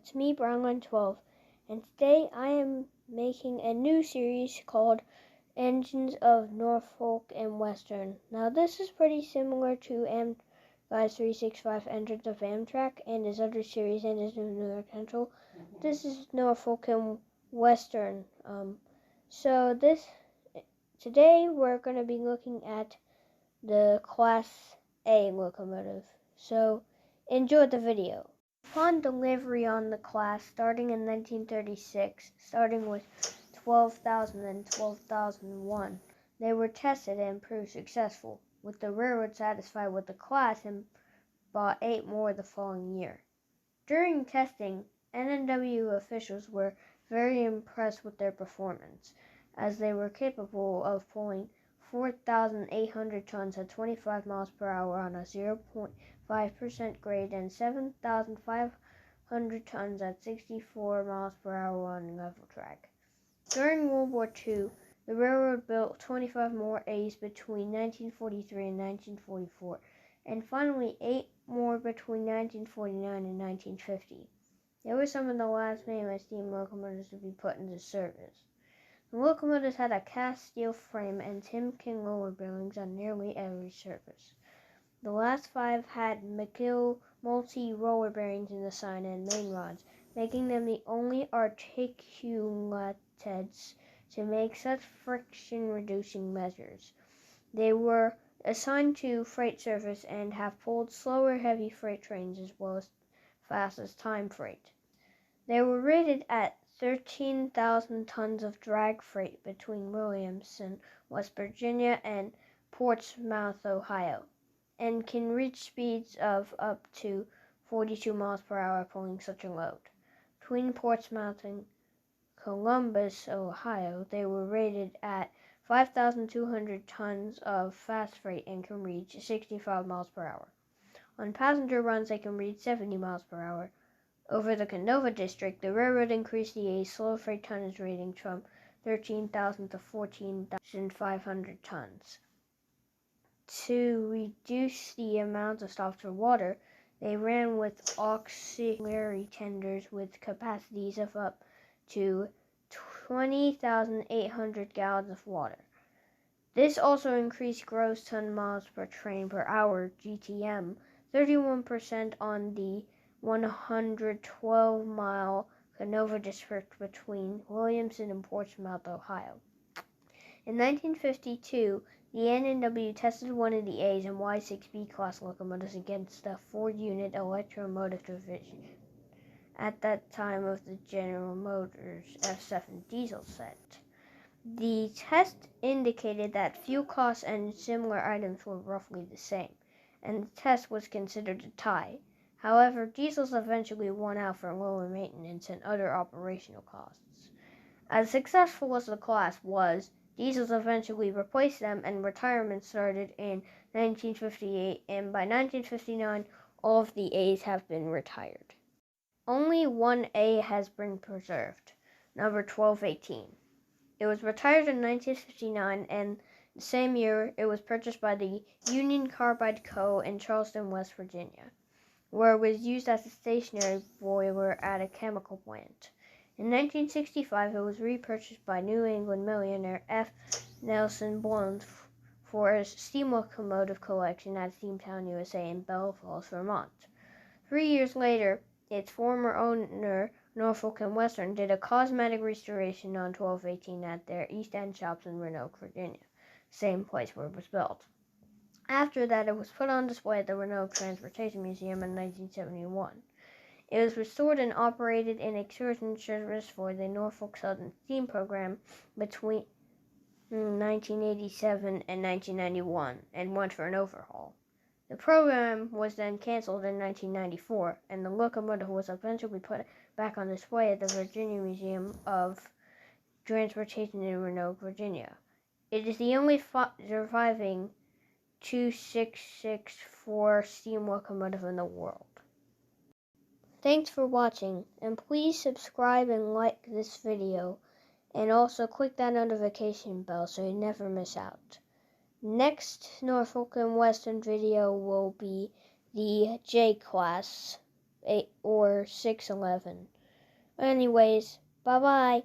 It's me, Brownline 12, and today I am making a new series called Engines of Norfolk and Western. Now this is pretty similar to Guys 365 Engines of Amtrak and his other series, Engines of New York Central. This is Norfolk and Western. Today we're going to be looking at the Class A locomotive. So enjoy the video. Upon delivery on the class, starting in 1936, starting with 12,000 and 12,001, they were tested and proved successful, with the railroad satisfied with the class and bought 8 more the following year. During testing, NNW officials were very impressed with their performance, as they were capable of pulling 4,800 tons at 25 miles per hour on a 0.5% grade and 7,500 tons at 64 miles per hour on level track. During World War II, the railroad built 25 more A's between 1943 and 1944, and finally 8 more between 1949 and 1950. They were some of the last mainline steam locomotives to be put into service. The locomotives had a cast steel frame and Timken lower bearings on nearly every surface. The last 5 had McGill multi-roller bearings in the side and main rods, making them the only articulateds to make such friction-reducing measures. They were assigned to freight service and have pulled slower heavy freight trains as well as fast as time freight. They were rated at 13,000 tons of drag freight between Williamson, West Virginia, and Portsmouth, Ohio, and can reach speeds of up to 42 miles per hour pulling such a load. Between Portsmouth and Columbus, Ohio, they were rated at 5,200 tons of fast freight and can reach 65 miles per hour. On passenger runs, they can reach 70 miles per hour. Over the Canova district, the railroad increased the A's slow freight tonnage rating from 13,000 to 14,500 tons. To reduce the amount of stops for water, they ran with auxiliary tenders with capacities of up to 20,800 gallons of water. This also increased gross ton miles per train per hour, GTM, 31% on the 112-mile Canova district between Williamson and Portsmouth, Ohio. In 1952, the NNW tested one of the A's and Y6B class locomotives against the Ford-unit electromotive division, at that time of the General Motors F7 diesel set. The test indicated that fuel costs and similar items were roughly the same, and the test was considered a tie. However, diesels eventually won out for lower maintenance and other operational costs. As successful as the class was, diesels eventually replaced them and retirement started in 1958, and by 1959, all of the A's have been retired. Only one A has been preserved, number 1218. It was retired in 1959, and the same year it was purchased by the Union Carbide Co. in Charleston, West Virginia, where it was used as a stationary boiler at a chemical plant. In 1965, it was repurchased by New England millionaire F. Nelson Blount for a steam locomotive collection at Steamtown, USA in Bell Falls, Vermont. 3 years later, its former owner, Norfolk and Western, did a cosmetic restoration on 1218 at their East End shops in Roanoke, Virginia, same place where it was built. After that, it was put on display at the Roanoke Transportation Museum in 1971. It was restored and operated in excursion service for the Norfolk Southern Steam Program between 1987 and 1991 and went for an overhaul. The program was then canceled in 1994, and the locomotive was eventually put back on display at the Virginia Museum of Transportation in Roanoke, Virginia. It is the only surviving 2664 steam locomotive in the world. Thanks for watching, and please subscribe and like this video, and also click that notification bell so you never miss out. Next Norfolk and Western video will be the J class or 611. Anyways, bye-bye.